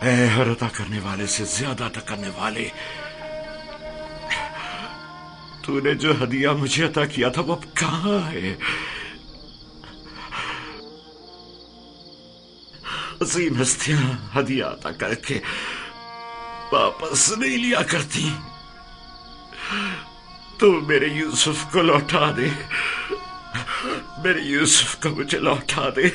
ऐ हर अता करने वाले से ज्यादा अता करने वाले, तूने जो हदिया मुझे अता किया था वो अब कहां है? अजीम हस्तियां हदिया अता करके वापस नहीं लिया करती। तू मेरे यूसुफ को लौटा दे, मेरे यूसुफ को मुझे लौटा दे।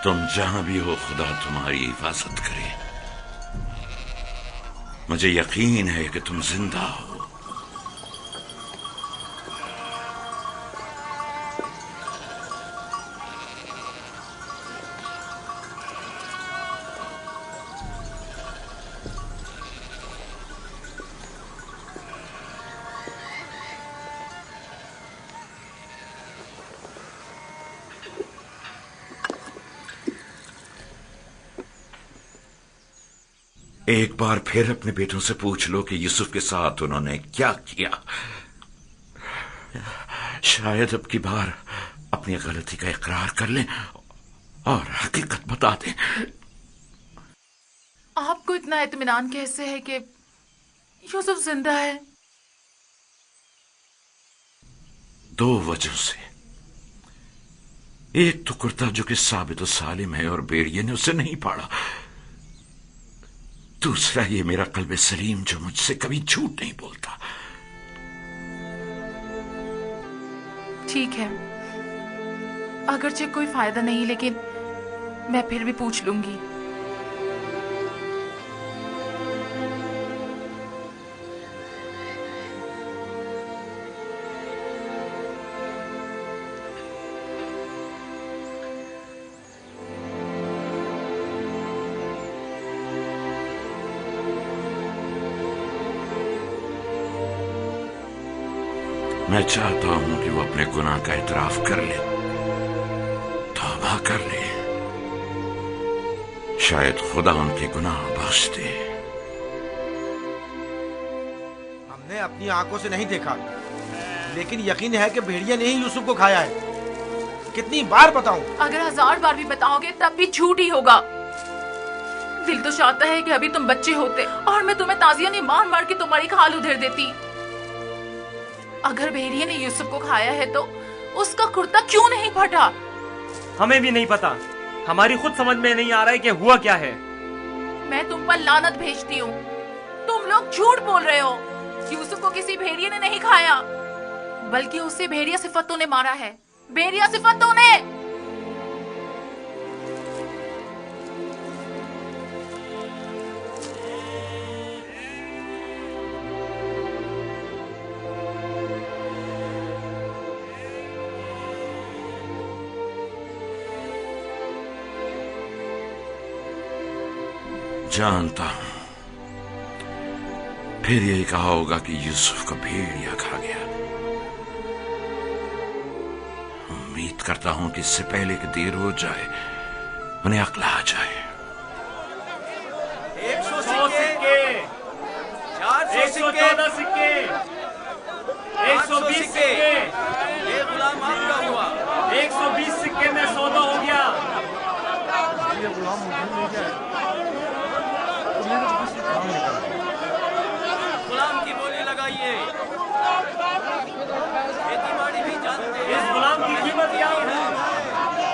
तुम जहां भी हो, खुदा तुम्हारी हिफाजत करे। मुझे यकीन है कि तुम जिंदा हो। एक बार फिर अपने बेटों से पूछ लो कि यूसुफ के साथ उन्होंने क्या किया। शायद अब की बार अपनी गलती का इकरार कर लें और हकीकत बता दें। आपको इतना इत्मीनान कैसे है कि यूसुफ जिंदा है? 2 वजहों से। एक तो कुर्ता जो कि साबित और सालिम है और भेड़िए ने उसे नहीं पाड़ा। दूसरा ये मेरा कल्बे सलीम जो मुझसे कभी झूठ नहीं बोलता। ठीक है, अगरचे कोई फायदा नहीं, लेकिन मैं फिर भी पूछ लूंगी। मैं चाहता हूं कि वो अपने गुनाह का इतराफ कर ले, तौबा कर ले। शायद खुदा उनके गुनाह बख्श दे। हमने अपनी आंखों से नहीं देखा, लेकिन यकीन है कि भेड़िया ने ही यूसुफ को खाया है। कितनी बार बताऊं? अगर 1000 बार भी बताओगे तब भी झूठ ही होगा। दिल तो चाहता है कि अभी तुम बच्चे होते और मैं तुम्हें ताजियानी मार मार के तुम्हारी खाल उधेड़ देती। अगर भेड़िए ने यूसुफ को खाया है तो उसका कुर्ता क्यों नहीं फटा? हमें भी नहीं पता। हमारी खुद समझ में नहीं आ रहा है कि हुआ क्या है। मैं तुम पर लानत भेजती हूँ। तुम लोग झूठ बोल रहे हो। यूसुफ को किसी भेड़िए ने नहीं खाया, बल्कि उसे भेड़िया सिफतों ने मारा है। भेड़िया सिफतों ने। जानता हूं फिर यही कहा होगा कि यूसुफ को भेड़िया खा गया। उम्मीद करता हूं कि इससे पहले कि देर हो जाए उन्हें अक्ल आ जाए। 100 सिक्के, 414 सिक्के, 120 सिक्के। ये गुलाम आपका हुआ। 120 सिक्के में सौदा हो गया। ये गुलाम मुझे मिल जाए। गुलाम की बोली लगाइए। खेती बाड़ी भी जानते हैं। इस गुलाम की कीमत क्या है?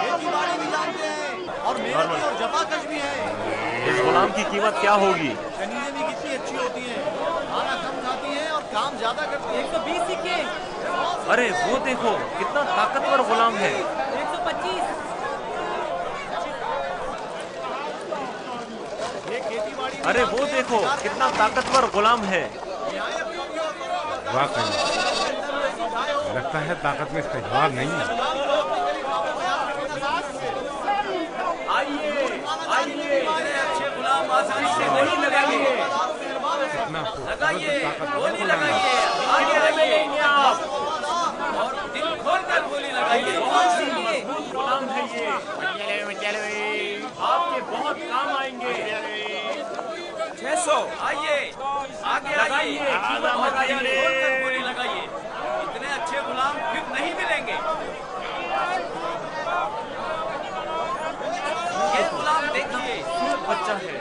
खेती बाड़ी भी जानते हैं और मेहनती और जफाकश भी है। इस गुलाम की कीमत क्या होगी? कनीजें भी कितनी अच्छी होती हैं, खाना कम खाती हैं और काम ज्यादा करती हैं। 120 सिक्के। अरे वो देखो कितना ताकतवर गुलाम है। 125। अरे वो देखो कितना ताकतवर गुलाम है। वाकई लगता है ताकत में इसका जवाब नहीं है। आसानी से गोली लगाइए, गोली लगाइए, आगे आइए और दिल खोलकर गोली लगाइए। गुलाम है ये, आपके बहुत काम आएंगे। 600 आइए, आगे आइए, और दिल खोलकर गोली लगाइए। इतने अच्छे गुलाम फिर नहीं मिलेंगे। ये गुलाम देखिए, बच्चा है।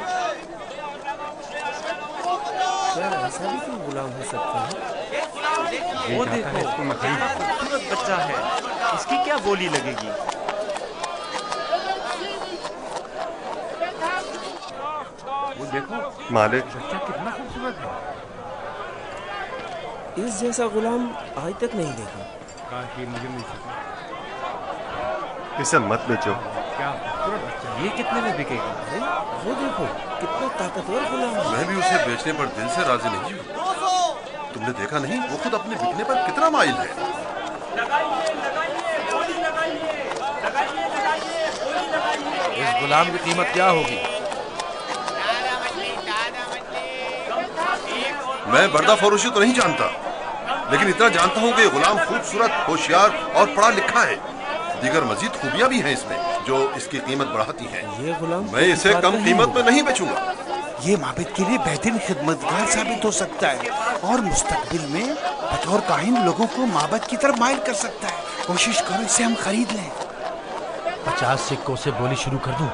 ऐसा भी क्यों गुलाम हो सकता है? ये गुलाम देखिए। वो देखो, कितना खूबसूरत बच्चा है, इसकी क्या बोली लगेगी? वो देखो, मालिक, बच्चा कितना खूबसूरत है। इस जैसा गुलाम आज तक नहीं देखा। काश ये मुझे मिल सके। इसे मत बेचो। क्या खूबसूरत बच्चा, ये कितने में बिकेगा? अरे वो देखो, कितना ताकतवर गुलाम है। मैं भी उसे बेचने पर दिल से राजी नहीं हूँ। तुमने देखा नहीं, वो खुद अपने बिकने पर कितना माइल है। इस गुलाम की कीमत क्या होगी? मैं बर्दा फरोशी तो नहीं जानता, लेकिन इतना जानता हूँ कि ये गुलाम खूबसूरत, होशियार और पढ़ा लिखा है। दीगर मजीद खूबियाँ भी हैं इसमें जो इसकी कीमत बढ़ाती हैं। ये गुलाम मैं इसे कम कीमत में नहीं बेचूंगा। ये माबिद के लिए बेहतरीन खिदमतगार साबित हो सकता है और मुस्तकबिल में बतौर काहिन लोगों को माबद की तरफ माइल कर सकता है। कोशिश करो इसे हम खरीद लें। 50 सिक्कों से बोली शुरू कर दूं?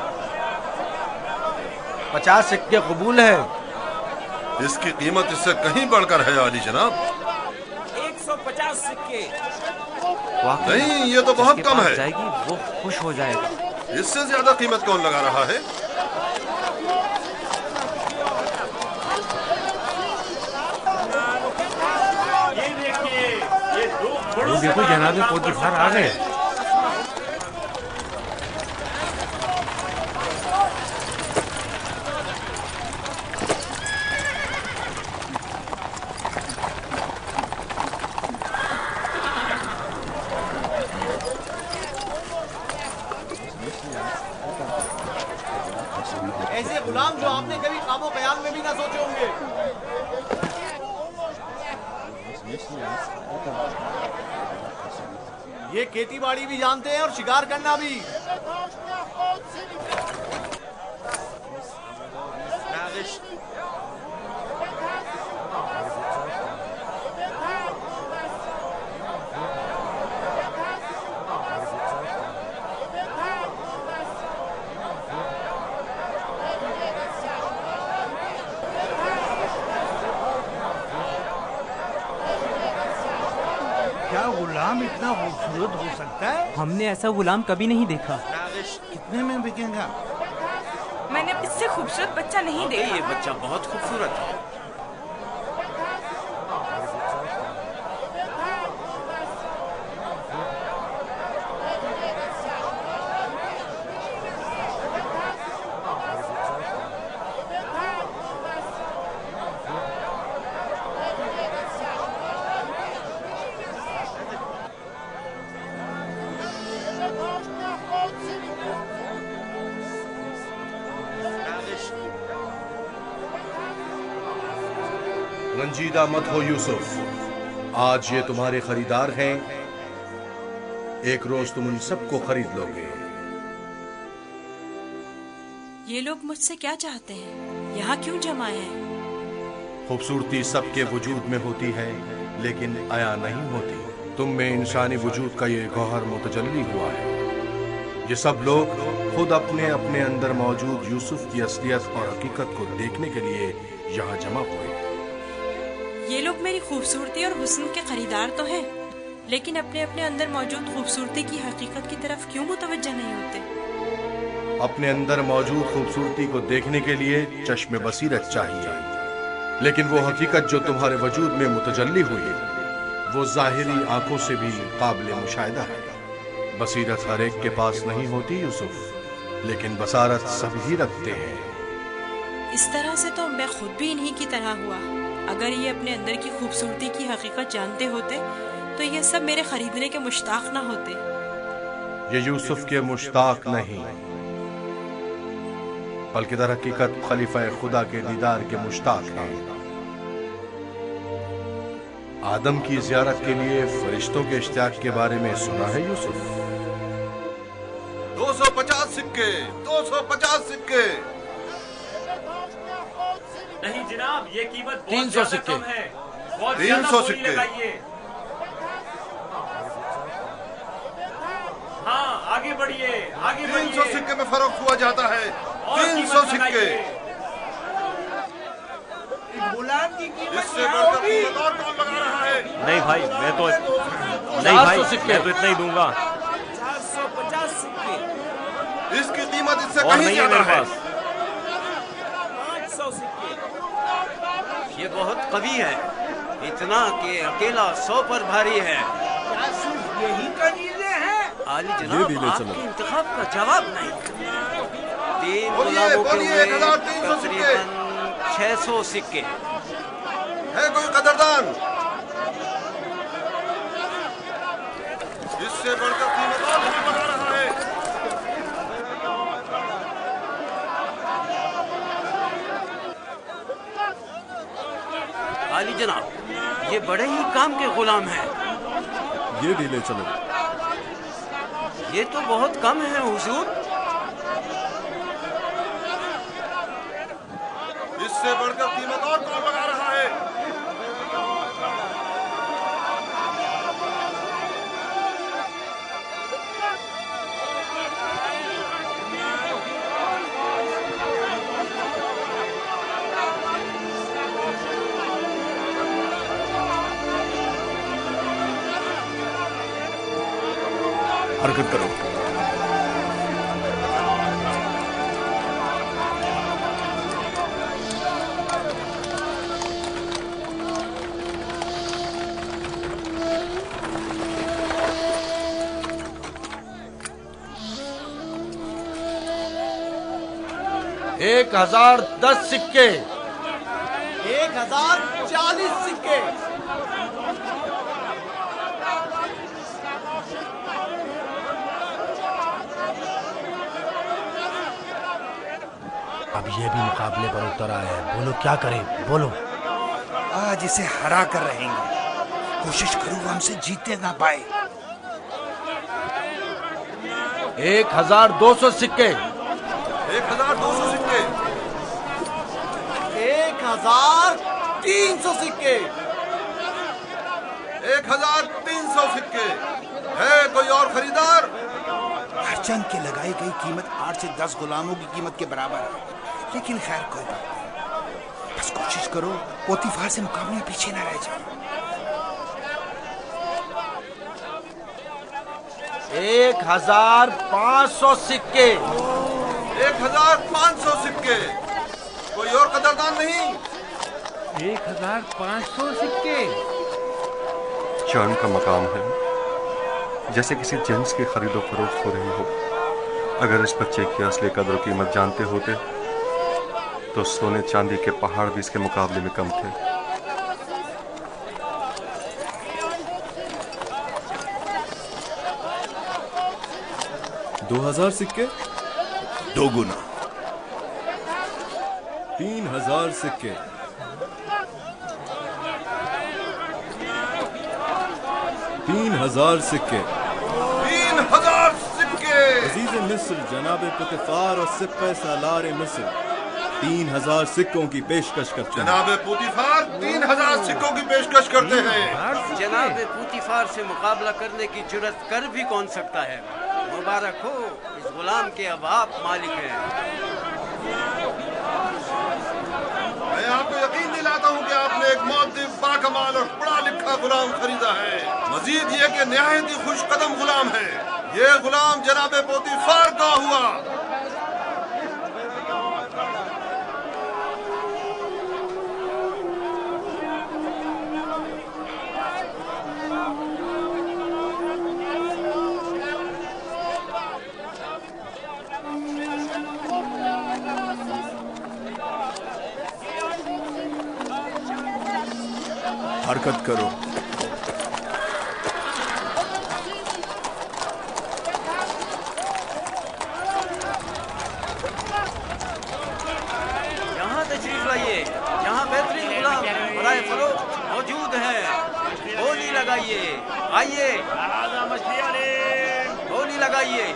50 सिक्के कबूल है। इसकी कीमत इससे कहीं बढ़कर है आली जनाब। 150 सिक्के। नहीं, ये तो बहुत कम है। जाएगी, वो खुश हो जाएगा। इससे ज्यादा कीमत कौन लगा रहा है? ये देखिए, ये दो वो देखो जनाबे पोतीफार आ गए। ऐसे गुलाम जो आपने कभी ख्वाबो ख्याल में भी ना सोचे होंगे। ये खेती बाड़ी भी जानते हैं और शिकार करना भी। नागिश। क्या गुलाम इतना खूबसूरत हो सकता है? हमने ऐसा गुलाम कभी नहीं देखा। नागिश। कितने में बिकेगा? मैंने इससे खूबसूरत बच्चा नहीं देखा। ये बच्चा बहुत खूबसूरत है। रंजीदा मत हो यूसुफ, आज ये तुम्हारे खरीदार हैं। एक रोज तुम उन सबको खरीद लोगे। ये लोग मुझसे क्या चाहते हैं? यहाँ क्यों जमा हैं? खूबसूरती सबके वजूद में होती है, लेकिन आया नहीं होती। तुम में इंसानी वजूद का ये गौहर मुतजल्ली हुआ है। ये सब लोग खुद अपने अपने अंदर मौजूद यूसुफ की असलियत और हकीकत को देखने के लिए यहाँ जमा हुए। ये लोग मेरी खूबसूरती और हुस्न के खरीदार तो हैं, लेकिन अपने अपने अंदर मौजूद खूबसूरती की हकीकत की तरफ क्यों मुतवज्जह नहीं होते? अपने अंदर मौजूद खूबसूरती को देखने के लिए चश्मे बसीरत चाहिए, लेकिन वो हकीकत जो तुम्हारे वजूद में मुतजल्ली हुई वो जाहिरी आंखों से भी काबिल मुशाहिदा है। बसीरत हर एक के पास नहीं होती यूसुफ, लेकिन बसारत सभी रखते हैं। इस तरह से तो मैं खुद भी इन्हीं की तरह हुआ। अगर ये अपने अंदर की खूबसूरती की हकीकत जानते होते तो ये सब मेरे खरीदने के मुश्ताक ना होते। ये यूसुफ के मुश्ताक नहीं, बल्कि दर हकीकत खलीफा खुदा के दीदार के मुश्ताक हैं। आदम की जियारत के लिए फरिश्तों के इश्तियाक के बारे में सुना है यूसुफ? 250 सिक्के, 250 सिक्के। नहीं जनाब, ये कीमत 300 सिक्के है। 300 सिक्के। हाँ, आगे बढ़िए, आगे 300 सिक्के में फरोख्त हुआ जाता है। 300 सिक्के। गुलाम की कीमत इससे बढ़कर कीमत और कौन लगा रहा है? नहीं भाई, मैं तो इतना ही दूंगा। 450 सिक्के। इसकी कीमत इससे और कहीं नहीं है ज्यादा मेरे है। पास। 500 सिक्के। ये बहुत कवि है, इतना कि अकेला 100 पर भारी है। क्या सिर्फ यही कनीजे हैं? आली जनाब, आपके इंतखाब का जवाब नहीं। 3 बोलिए, गुलामों के बोलिए, हुए 1300 सिक्के। तकरीबन 600 सिक्के। है कोई कदरदान? इससे बढ़कर कीमत और कौन लगा रहा है? आली जनाब, ये बड़े ही काम के गुलाम हैं। ये ढीले चलो। ये तो बहुत कम है हुजूर। इससे बढ़कर कीमत और कौन लगा रहा है? हरकत करो। एक 1010 सिक्के। 1040 सिक्के। अब ये भी मुकाबले पर उतर आया है। बोलो क्या करें, बोलो। आज इसे हरा कर रहेंगे। कोशिश करो वो हमसे जीते ना पाए। 1200 सिक्के। 1200 सिक्के। 1300 सिक्के। 1300 सिक्के। है कोई और खरीदार? हरचंद की लगाई गई कीमत 8 से 10 गुलामों की कीमत के बराबर है, लेकिन खैर कोई बात नहीं। बस कोशिश करो पोतीफार से मुकाबले में पीछे ना रह जाओ। 1500 सिक्के। 1500 सिक्के। कोई और कदरदान नहीं? 1500 सिक्के। चांद का मकाम है, जैसे किसी जिन्स की खरीदो फरोख्त हो रही हो। अगर इस बच्चे की असली कदर कीमत जानते होते तो सोने चांदी के पहाड़ भी इसके मुकाबले में कम थे। $2000 सिक्के। 2 गुना। 3000 सिक्के। 3000 सिक्के। 3000 सिक्के। अजीज मिस्र जनाब पुतिफार और सिप्पे सालार मिस्र 3000 सिक्कों की पेशकश करते हैं। जनाब पुतिफार 3000 सिक्कों की पेशकश करते हैं। जनाब पुतिफार से मुकाबला करने की जुर्रत कर भी कौन सकता है। मुबारक हो, इस गुलाम के अब आप मालिक हैं। मैं आपको यकीन दिलाता हूँ कि आपने एक मुअद्दिब, बाकमाल और पढ़ा लिखा गुलाम खरीदा है। मजीद ये कि निहायत ही खुश कदम गुलाम है। ये गुलाम जनाब पोतीफार का हुआ। हरकत करो। आइए, होली लगाइए।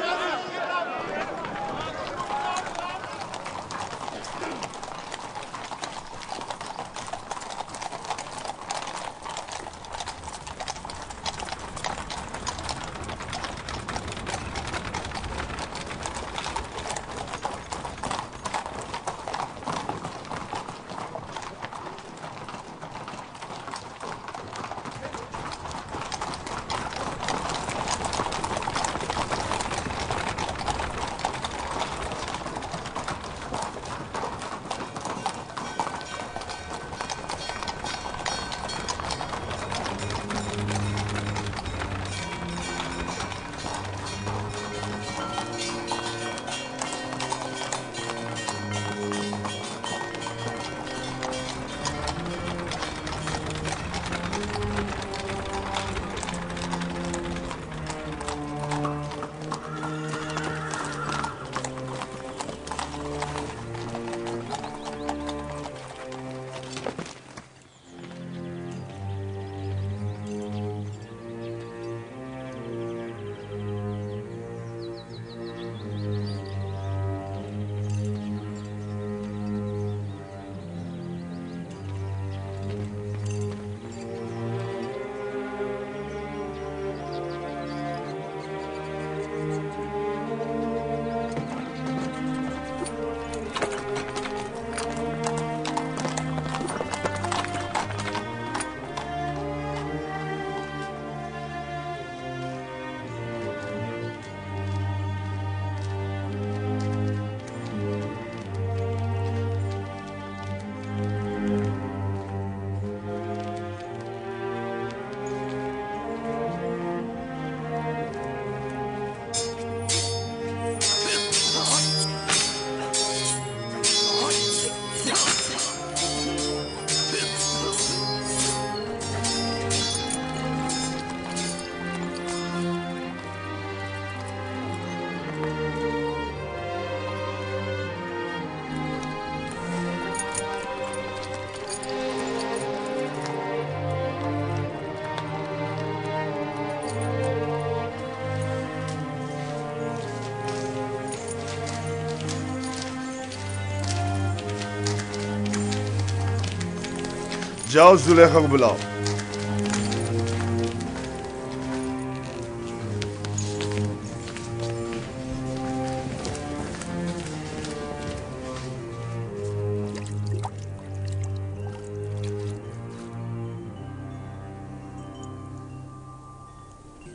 जाओ जुलेखा को बुलाओ।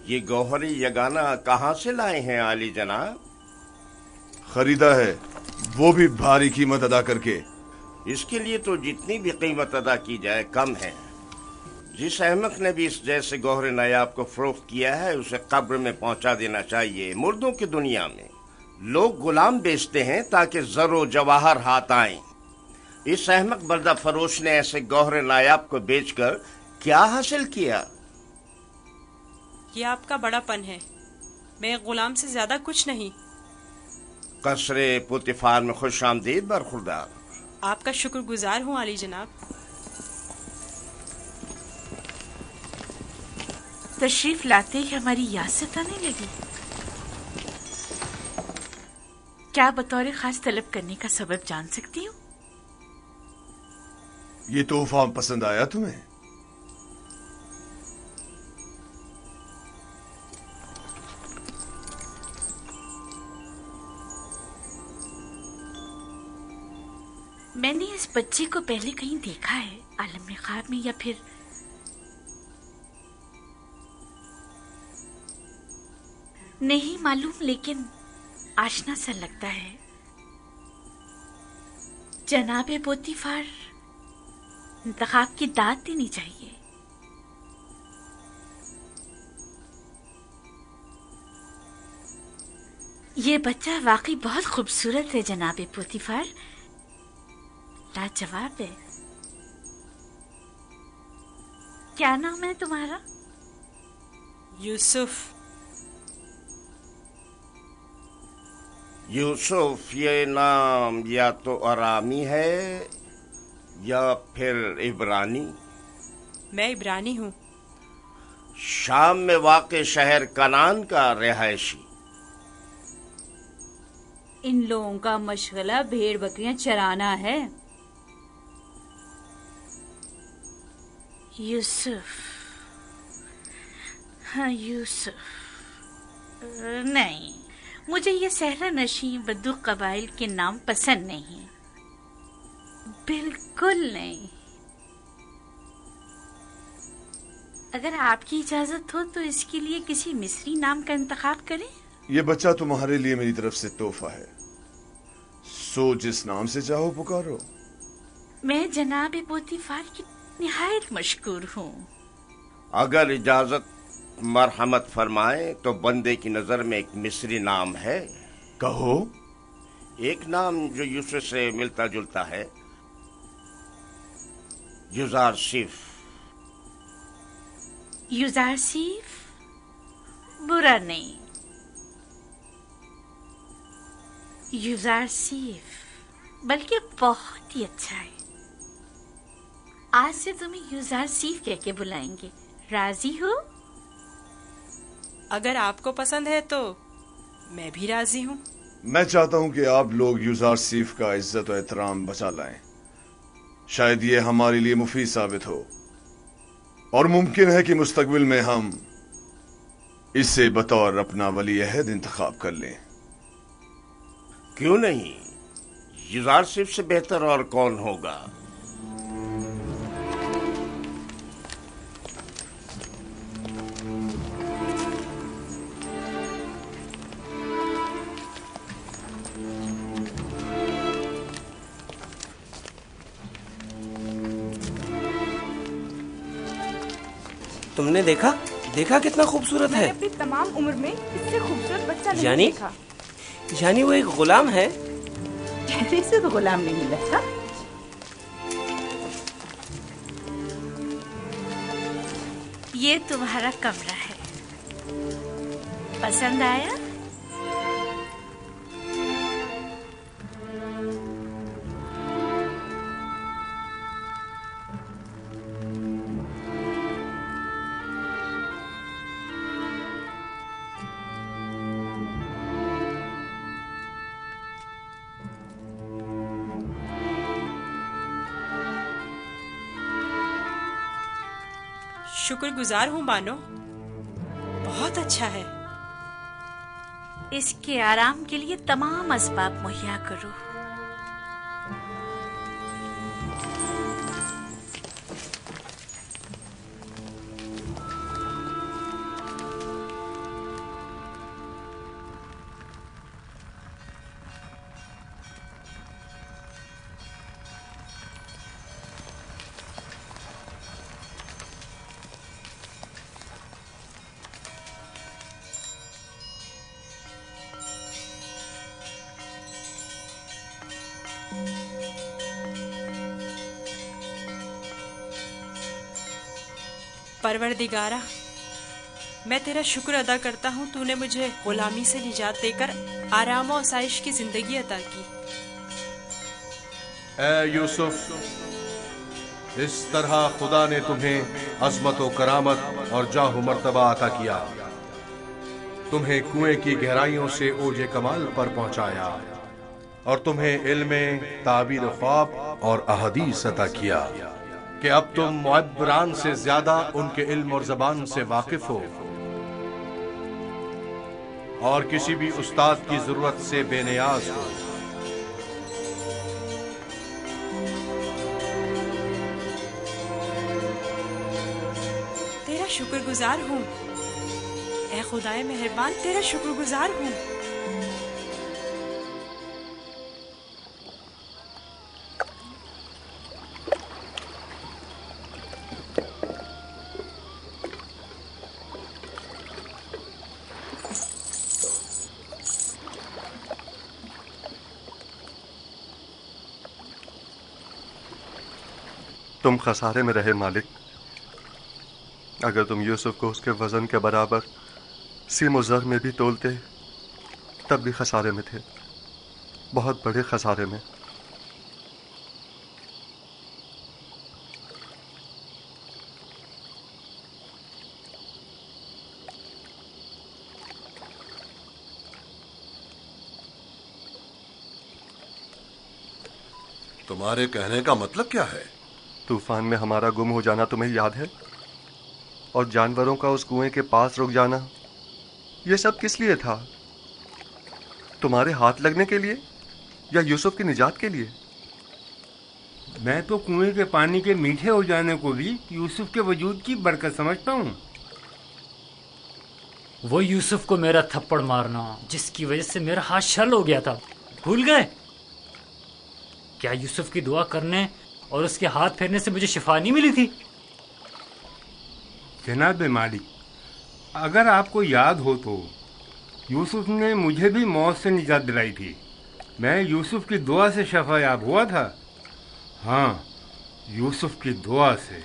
ये गौहरी यगाना कहाँ से लाए हैं आली जनाब? खरीदा है, वो भी भारी कीमत अदा करके। इसके लिए तो जितनी भी कीमत अदा की जाए कम है। जिस अहमक ने भी इस जैसे गौहरे नायाब को फरोख्त किया है उसे कब्र में पहुंचा देना चाहिए। मुर्दों की दुनिया में लोग गुलाम बेचते हैं ताकि जरो जवाहर हाथ आए। इस अहमक बर्दा फरोश ने ऐसे गौहरे नायाब को बेचकर क्या हासिल किया? ये आपका बड़ापन है, मैं गुलाम से ज्यादा कुछ नहीं। कसरे पुतिफार में खुश आमदीद बरखुरदार। आपका शुक्रगुजार हूँ आली जनाब। तशरीफ लाते ही हमारी याद सताने लगी। क्या बतौर खास तलब करने का सबब जान सकती हूँ? ये तोहफा पसंद आया तुम्हें? मैंने इस बच्चे को पहले कहीं देखा है, आलम में ख्वाब में या फिर नहीं मालूम, लेकिन आशना सा लगता है। जनाबे पोतीफार इंतखाब की दाद देनी चाहिए। ये बच्चा वाकई बहुत खूबसूरत है जनाबे पोतीफार, लाजवाब है। क्या नाम है तुम्हारा? यूसुफ। यूसुफ ये नाम या तो अरामी है या फिर इब्रानी। मैं इब्रानी हूँ। शाम में वाक़े शहर कनान का रिहायशी। इन लोगों का मशगला भेड़ बकरियां चराना है। यूसुफ, हाँ यूसुफ। नहीं, मुझे ये सहरा नशीं बद्दू कबाइल के नाम पसंद नहीं, बिल्कुल नहीं। अगर आपकी इजाजत हो तो इसके लिए किसी मिस्री नाम का इंतखाब करें। ये बच्चा तुम्हारे लिए मेरी तरफ से तोहफा है, सो जिस नाम से चाहो पुकारो। मैं जनाब पोतीफार की निहायत मशकूर हूँ। अगर इजाजत मरहमत फरमाए तो बंदे की नजर में एक मिस्री नाम है। कहो। एक नाम जो यूसुफ से मिलता जुलता है, युजारसीफ। युजारसीफ बुरा नहीं, युजारसीफ बल्कि बहुत ही अच्छा है। आज से तुम्हें युजारसीफ कह के बुलाएंगे, राजी हो? अगर आपको पसंद है तो मैं भी राजी हूँ। मैं चाहता हूँ कि आप लोग युजारसीफ का इज्जत और एहतराम बचा लाएं। शायद ये हमारे लिए मुफीद साबित हो और मुमकिन है कि मुस्तकबिल में हम इसे बतौर अपना वली अहद इंतखाब कर लें। क्यों नहीं, युजारसीफ से बेहतर और कौन होगा। तुमने देखा कितना खूबसूरत है। अपनी तमाम उम्र में इससे खूबसूरत बच्चा नहीं देखा। यानी वो एक गुलाम है। ऐसे तो गुलाम नहीं मिला था। ये तुम्हारा कमरा है, पसंद आया? शुक्रगुजार हूँ बानो, बहुत अच्छा है। इसके आराम के लिए तमाम असबाब मुहैया करो। परवरदिगारा, मैं तेरा शुक्र अदा करता हूँ, तूने मुझे गुलामी से निजात देकर आराम और आसाइश की जिंदगी अता की। ए यूसुफ, इस तरह खुदा ने तुम्हें अजमत व करामत और जाह मर्तबा अता किया, तुम्हें कुएं की गहराइयों से ओजे कमाल पर पहुंचाया और तुम्हें इल्म, ताबीर ख्वाब और अहदीस अता किया कि अब तुम मुअब्बरान से ज्यादा उनके इल्म और जबान से वाकिफ हो और किसी भी उस्ताद की जरूरत से बेनियाज हो। तेरा शुक्रगुजार हूँ, ऐ खुदाए मेहरबान, तेरा शुक्रगुजार हूँ। तुम खसारे में रहे मालिक। अगर तुम यूसुफ को उसके वजन के बराबर सीम ज़र में भी तोलते तब भी खसारे में थे, बहुत बड़े खसारे में। तुम्हारे कहने का मतलब क्या है? तूफान में हमारा गुम हो जाना तुम्हें याद है? और जानवरों का उस कुएं के पास रुक जाना, ये सब किस लिए था? तुम्हारे हाथ लगने के लिए या यूसुफ की निजात के लिए? मैं तो कुएं के पानी के मीठे हो जाने को भी यूसुफ के वजूद की बरकत समझता हूँ। वो यूसुफ को मेरा थप्पड़ मारना जिसकी वजह से मेरा हाथ शल हो गया था, भूल गए? क्या यूसुफ की दुआ करने और उसके हाथ फेरने से मुझे शिफा नहीं मिली थी? जनाब मालिक, अगर आपको याद हो तो यूसुफ ने मुझे भी मौत से निजात दिलाई थी। मैं यूसुफ की दुआ से शफायाब हुआ था। हाँ, यूसुफ की दुआ से।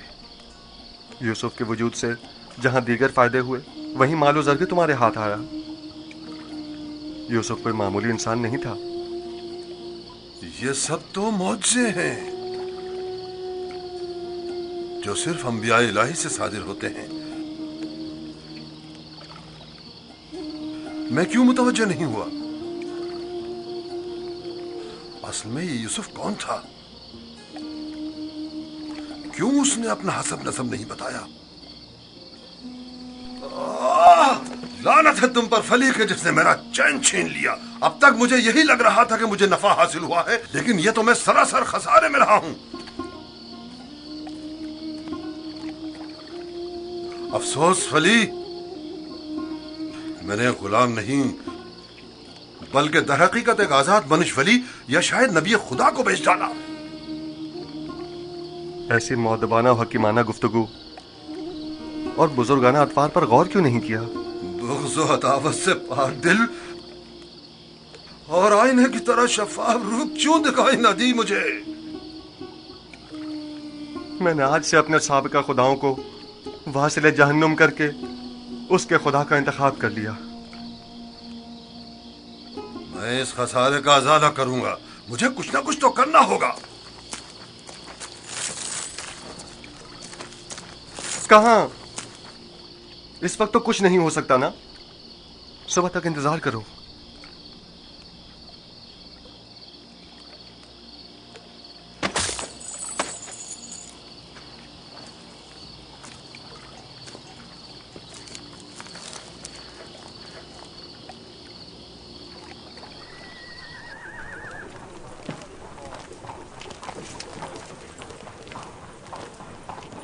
यूसुफ के वजूद से जहां दीगर फायदे हुए, वहीं मालो ज़र भी तुम्हारे हाथ आया। यूसुफ कोई मामूली इंसान नहीं था। ये सब तो मौजे हैं जो सिर्फ अंबिया इलाही से सादिर होते हैं। मैं क्यों मुतवज्जो नहीं हुआ? असल में ये यूसुफ कौन था? क्यों उसने अपना हसब नसब नहीं बताया? लानत है तुम पर फली के जिसने मेरा चैन छीन लिया। अब तक मुझे यही लग रहा था कि मुझे नफा हासिल हुआ है, लेकिन यह तो मैं सरासर खसारे में रहा हूं। अफसोस फली, मैंने गुलाम नहीं बल्कि दरहकीकत एक आजाद बनिश वली या शायद नबी खुदा को बेच डाला। ऐसी मौदबाना और हकीमाना गुफ्तगू और बुजुर्गाना अतवार पर गौर क्यों नहीं किया? बुग़्ज़ व अदावत से पाक दिल और आईने की तरह शफाफ रूह क्यों दिखाई न दी मुझे? मैंने आज से अपने साबिका खुदाओं को वासिले जहन्नुम करके उसके खुदा का इंतखाब कर लिया। मैं इस खसारे का अज़ाला करूंगा। मुझे कुछ ना कुछ तो करना होगा। कहां? इस वक्त तो कुछ नहीं हो सकता ना। सुबह तक इंतजार करो।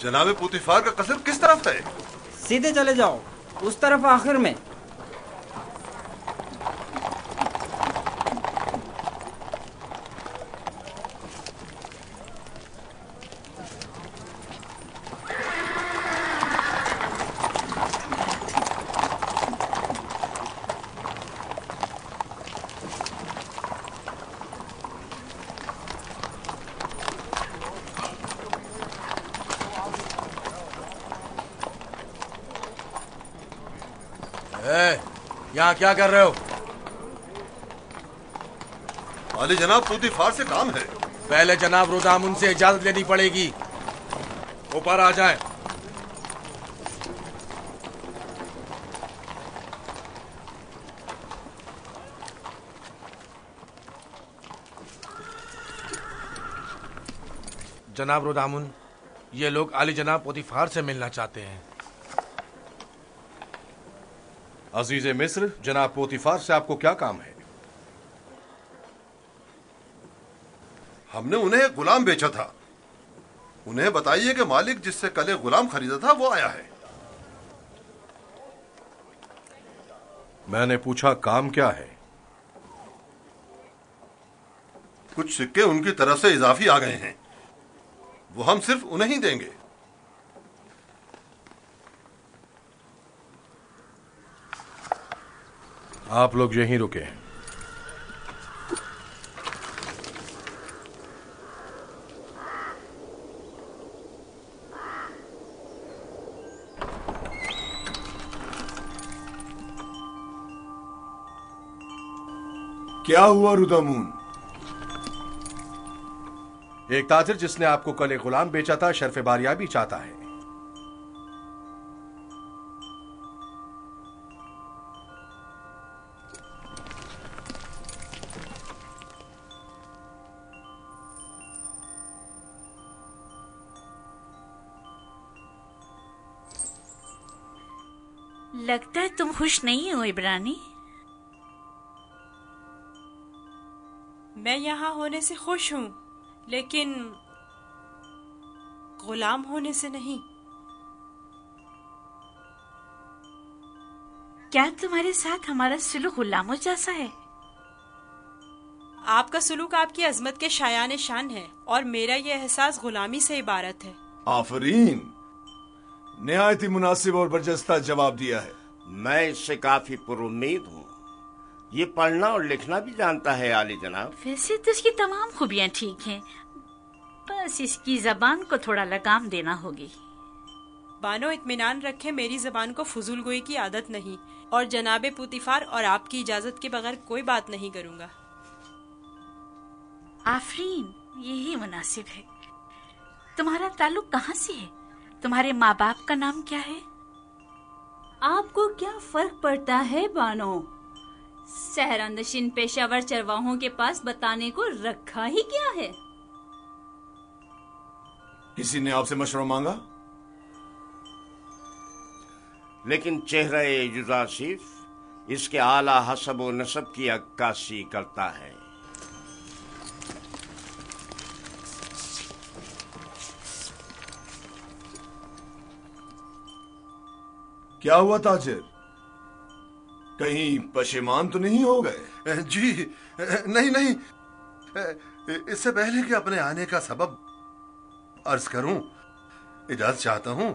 जनाबे पुतिफार का कसर किस तरफ है? सीधे चले जाओ, उस तरफ आखिर में। यहाँ क्या कर रहे हो? वाली जनाब, पुतिफार से काम है। पहले जनाब रुदामुन से इजाजत लेनी पड़ेगी। ऊपर आ जाए। जनाब रुदामुन, ये लोग आली जनाब पुतिफार से मिलना चाहते हैं। अजीज़े मिस्र, जनाब पोतीफार से आपको क्या काम है? हमने उन्हें एक गुलाम बेचा था। उन्हें बताइए कि मालिक जिससे कल एक गुलाम खरीदा था वो आया है। मैंने पूछा काम क्या है? कुछ सिक्के उनकी तरफ से इजाफी आ गए हैं, वो हम सिर्फ उन्हें ही देंगे। आप लोग यहीं रुके। क्या हुआ रुदामुन? एक ताजिर जिसने आपको कल एक गुलाम बेचा था शर्फ बारियाबी चाहता है। लगता है तुम खुश नहीं हो इब्रानी। मैं यहाँ होने से खुश हूँ, लेकिन गुलाम होने से नहीं। क्या तुम्हारे साथ हमारा सुलूक गुलामों जैसा है? आपका सुलूक आपकी अजमत के शायान शान है और मेरा ये एहसास गुलामी से इबारत है। आफरीन, निहायत ही मुनासिब और बरजस्ता जवाब दिया है। मैं इससे काफी पुरुम्मीद हूँ। ये पढ़ना और लिखना भी जानता है आली जनाब। वैसे तो इसकी तमाम खूबियाँ ठीक हैं, बस इसकी जबान को थोड़ा लगाम देना होगी। बानो इत्मीनान रखे, मेरी जबान को फजूल गोई की आदत नहीं और जनाबे पुतिफार और आपकी इजाजत के बगैर कोई बात नहीं करूँगा। आफरीन, यही मुनासिब है। तुम्हारा ताल्लुक कहाँ से है? तुम्हारे माँ बाप का नाम क्या है? आपको क्या फर्क पड़ता है बानो? सहरानशीन पेशावर चरवाहों के पास बताने को रखा ही क्या है? किसी ने आपसे मशवरा मांगा? लेकिन चेहरा युजासिफ इसके आला हसब व नसब की अक्कासी करता है। क्या हुआ ताजिर, कहीं पशेमान तो नहीं हो गए? जी नहीं नहीं, इससे पहले कि अपने आने का सबब अर्ज करूं, इजाजत चाहता हूं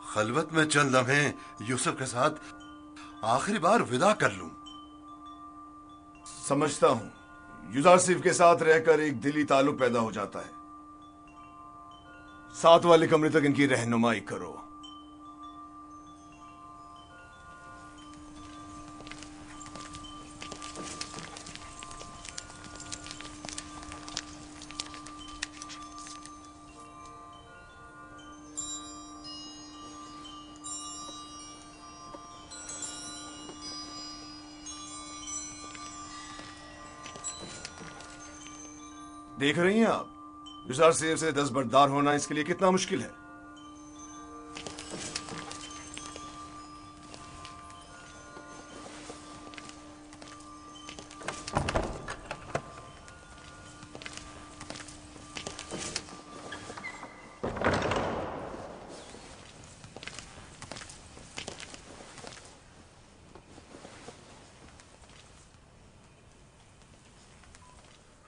खलवत में चंद लम्हे यूसुफ के साथ आखिरी बार विदा कर लूं। समझता हूं, युजासिफ के साथ रहकर एक दिली ताल्लुक पैदा हो जाता है। साथ वाले कमरे तक इनकी रहनुमाई करो। देख रही हैं आप, युजासिफ से दस्तबरदार होना इसके लिए कितना मुश्किल है।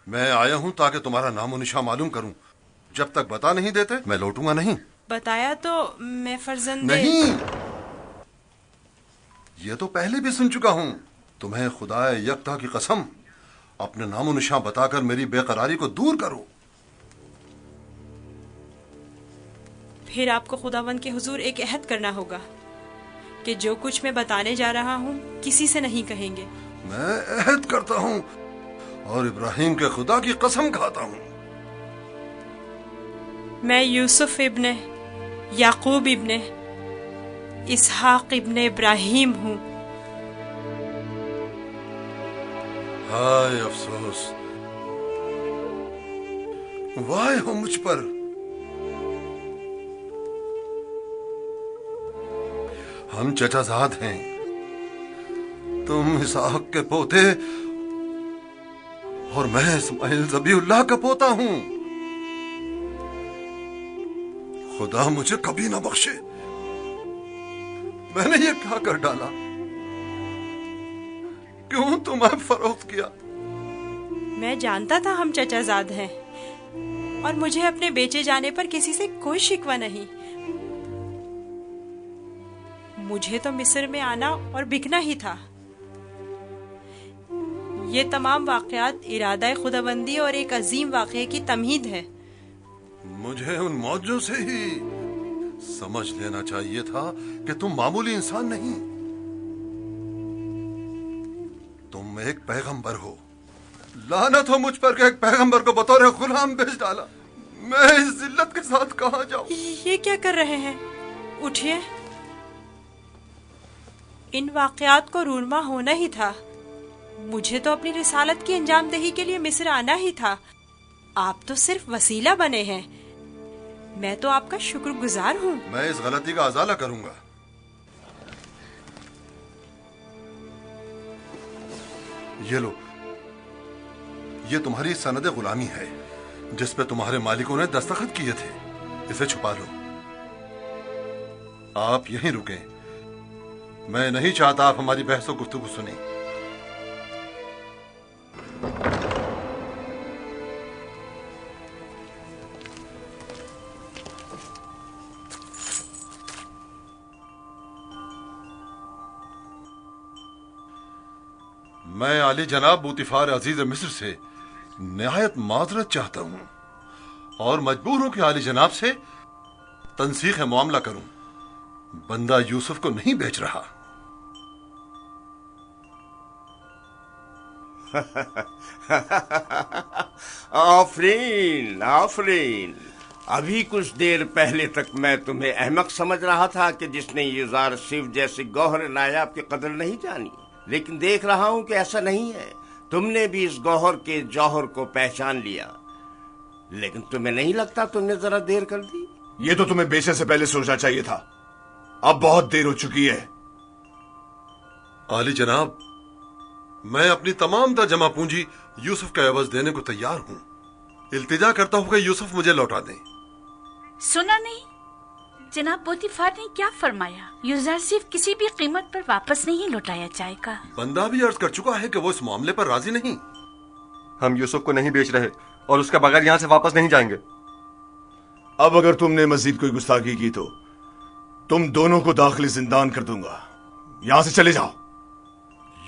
मैं आया हूं ताकि तुम्हारा नामो निशा मालूम करूं। जब तक बता नहीं देते मैं लौटूंगा नहीं। बताया तो मैं फर्जंदे नहीं, ये तो पहले भी सुन चुका हूं। तुम्हें खुदाए यकता की कसम, अपने नामो निशा बताकर मेरी बेकरारी को दूर करो। फिर आपको खुदावंद के हुजूर एक अहद करना होगा कि जो कुछ मैं बताने जा रहा हूँ किसी से नहीं कहेंगे। मैं अहद करता हूं और इब्राहिम के खुदा की कसम खाता हूं। मैं यूसुफ इब्ने याकूब इब्ने इसहाक इब्ने इब्राहिम हूँ। हाय अफसोस, वाह हो मुझ पर। हम चचाजाद हैं, तुम इसहाक के पोते और मैं इस्माइल ज़बीउल्लाह का पोता हूं। खुदा मुझे कभी ना बख्शे, मैंने ये क्या कर डाला? क्यों तुम्हें फरोख्त किया? मैं जानता था हम चचाजाद हैं और मुझे अपने बेचे जाने पर किसी से कोई शिकवा नहीं। मुझे तो मिस्र में आना और बिकना ही था। ये तमाम वाकयात इरादा खुदाबंदी और एक अजीम वाक़ये की तमहीद है। मुझे उन मौजों से ही समझ लेना चाहिए था कि तुम मामूली इंसान नहीं, तुम एक पैगंबर हो। लानत हो मुझ पर कि एक पैगंबर को बतौर गुलाम बेच डाला। मैं इस जिल्लत के साथ कहां जाऊं? ये क्या कर रहे हैं? उठिए, इन वाकयात को रूनमा होना ही था। मुझे तो अपनी रिसालत की अंजामदही के लिए मिस्र आना ही था। आप तो सिर्फ वसीला बने हैं। मैं तो आपका शुक्रगुजार हूँ। मैं इस गलती का अजाला करूंगा। ये लो, ये तुम्हारी सनद गुलामी है जिस पे तुम्हारे मालिकों ने दस्तखत किए थे। इसे छुपा लो। आप यहीं रुकें। मैं नहीं चाहता आप हमारी बहस और गुफ्तगू सुने। मैं आली जनाब बूतिफार अजीज मिस्र से निहायत माजरत चाहता हूं और मजबूर हूं कि आली जनाब से तनसीख मामला करूं। बंदा यूसुफ को नहीं बेच रहा। आफरीन आफरीन। अभी कुछ देर पहले तक मैं तुम्हें अहमक समझ रहा था कि जिसने यूज़ार सिफ जैसे गौहर नायाब की कदर नहीं जानी, लेकिन देख रहा हूं कि ऐसा नहीं है। तुमने भी इस गौहर के जौहर को पहचान लिया, लेकिन तुम्हें नहीं लगता तुमने जरा देर कर दी? ये तो तुम्हें बेचने से पहले सोचना चाहिए था। अब बहुत देर हो चुकी है। आली जनाब, मैं अपनी तमाम जमा पूंजी यूसुफ के एवज देने को तैयार हूं। इल्तिजा करता हूं कि यूसुफ मुझे लौटा दें। सुना नहीं जनाब पोतीफार ने क्या फरमाया? यूज़र सिर्फ किसी भी कीमत पर वापस नहीं लौटाया जाएगा। बंदा भी अर्ज कर चुका है कि वो इस मामले पर राजी नहीं। हम यूसुफ को नहीं बेच रहे और उसके बगैर यहाँ से वापस नहीं जाएंगे। अब अगर तुमने मजीद कोई गुस्ताखी की तो तुम दोनों को दाखिली जिंदान कर दूंगा। यहां से चले जाओ।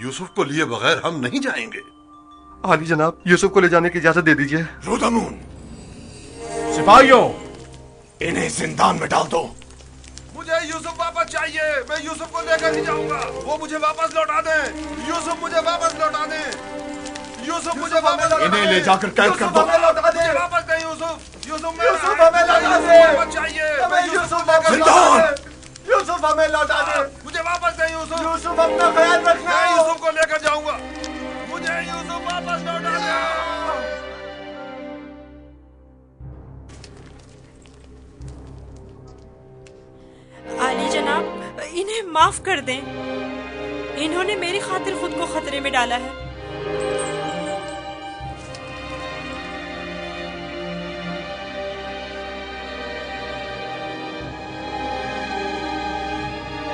यूसुफ को लिए बगैर हम नहीं जाएंगे। आली जनाब, यूसुफ को ले जाने की इजाजत दे दीजिए। रोदामून, सिपाहियों, इन्हें जिंदान में डाल दो। मुझे यूसुफ वापस चाहिए। मैं यूसुफ को लेकर ही जाऊंगा। वो मुझे वापस लौटा दें। यूसुफ मुझे वापस लौटा दें। यूसुफ मुझे वापस लौटा दें। इन्हें ले जाकर कैद कर दो। मुझे वापस दें यूसुफ। यूसुफ हमें लौटा दें। चाहिए। यूसुफ हमें लौटा दें। मुझे वापस दें यूसुफ। यूसुफ अपना ख्याल रखना। मैं यूसुफ को लेकर जाऊंगा। मुझे यूसुफ वापस लौटा दें। आली जनाब, इन्हें माफ कर दें। इन्होंने मेरी खातिर खुद को खतरे में डाला है।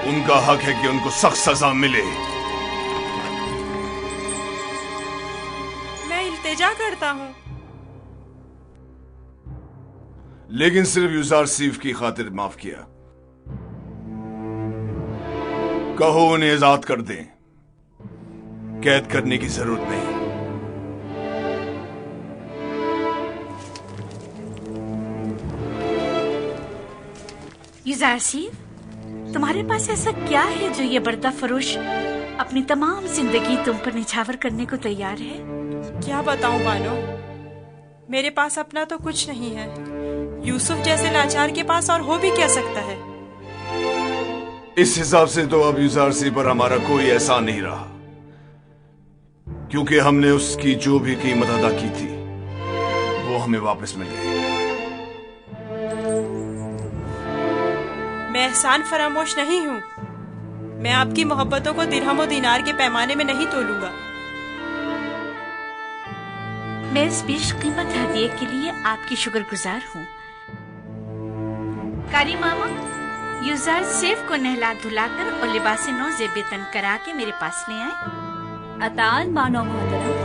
उनका हक है कि उनको सख्त सजा मिले। मैं इल्तिजा करता हूँ, लेकिन सिर्फ यूज़ार सिफ की खातिर माफ किया। कहो उन्हें आजाद कर दें। कैद करने की जरूरत नहीं। यूज़ार सिफ, तुम्हारे पास ऐसा क्या है जो ये बर्दा फरोश अपनी तमाम जिंदगी तुम पर निछावर करने को तैयार है? क्या बताऊं बानो, मेरे पास अपना तो कुछ नहीं है। यूसुफ जैसे लाचार के पास और हो भी क्या सकता है? इस हिसाब से तो अब यूज़ार सिफ पर हमारा कोई एहसान नहीं रहा, क्योंकि हमने उसकी जो भी कीमत अदा की थी वो हमें वापस मिल गई। मैं एहसान फरामोश नहीं हूँ। मैं आपकी मोहब्बतों को दिरहम और दीनार के पैमाने में नहीं तोलूंगा। मैं इस बेशकीमत हदिये के लिए आपकी शुक्रगुजार हूँ। कारी मामा, यूज़ार सिफ को नहला धुलाकर और लिबास नौ ज़ेबेतन करा के मेरे पास ले आए। अतान मानो मोहतरम।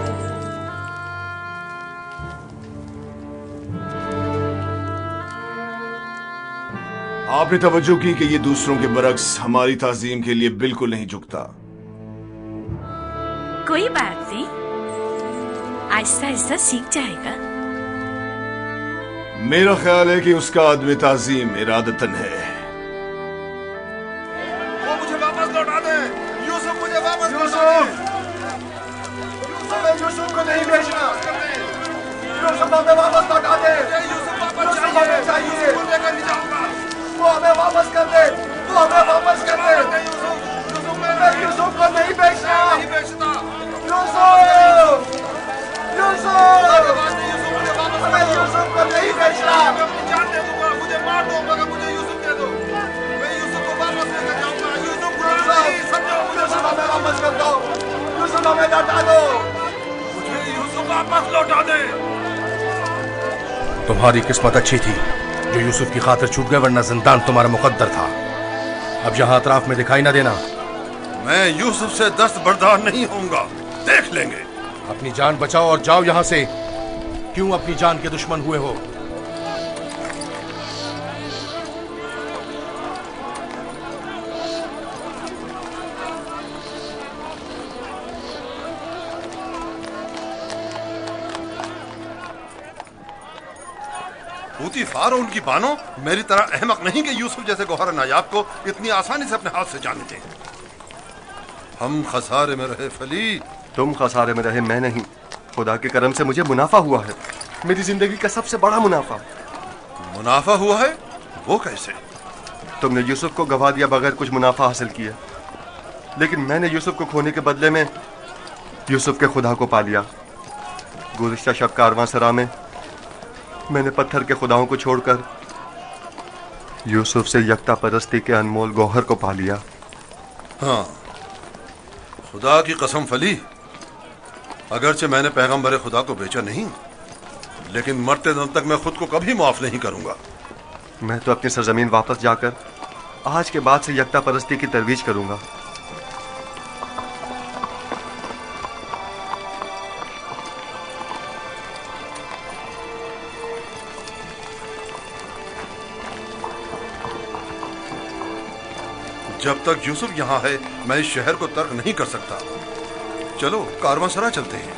आपने तवज्जो की कि ये दूसरों के बरक्स हमारी ताजीम के लिए बिल्कुल नहीं झुकता। कोई बात नहीं, आहिस्ता आहिस्ता सीख जाएगा। मेरा ख्याल है कि उसका आदमी ताजीम इरादतन है। वो मुझे वापस लौटा दे। यूसुफ मुझे वापस लौटा दे। यूसुफ को नहीं बेचना। यूसुफ हमें वापस लौटा दे। यूसुफ वापस चाहिए। यूसुफ को लेकर नहीं जाऊंगा। वो हमें वापस कर दे। वो हमें वापस कर दे। यूसुफ को नहीं बेचना। यूसुफ, हमें यूसुफ को नहीं बेचना। मैं अपनी जान दे दूंगा। मुझे मार दो मगर मुझे यूसुफ दे दो। मैं यूसुफ को वापस लेकर जाऊंगा। यूसुफ हमें वापस कर दो। यूसुफ हमें लौटा दो। वापस लौटा दे। तुम्हारी किस्मत अच्छी थी जो यूसुफ की खातिर छूट गए, वरना जिंदान तुम्हारा मुकद्दर था। अब यहाँ अतराफ में दिखाई ना देना। मैं यूसुफ से दस्त बर्दार नहीं होऊंगा, देख लेंगे। अपनी जान बचाओ और जाओ यहाँ से। क्यों अपनी जान के दुश्मन हुए हो? पूतीफार और उनकी बानों मेरी तरह अहमक नहीं कि यूसुफ जैसे गौहर नायाब को इतनी आसानी से अपने हाथ से जाने दें। हम खसारे में रहे फली। तुम खसारे में रहे, मैं नहीं। खुदा के करम से मुझे मुनाफा हुआ है, मेरी जिंदगी का सबसे बड़ा मुनाफा। मुनाफा हुआ है? वो कैसे? तुमने यूसुफ को गवा दिया बगैर कुछ मुनाफा हासिल किया, लेकिन मैंने यूसुफ को खोने के बदले में यूसुफ के खुदा को पा लिया। गुज़िश्ता शब कारवांसरा में मैंने पत्थर के खुदाओं को छोड़कर यूसुफ से यकता परस्ती के अनमोल गौहर को पा लिया। हाँ, खुदा की कसम फली, अगरचे मैंने पैगंबर खुदा को बेचा नहीं, लेकिन मरते दम तक मैं खुद को कभी माफ नहीं करूंगा। मैं तो अपनी सरजमीन वापस जाकर आज के बाद से यकता परस्ती की तरवीज करूंगा। जब तक यूसुफ यहाँ है मैं इस शहर को तर्क नहीं कर सकता। चलो कारवांसरा चलते हैं।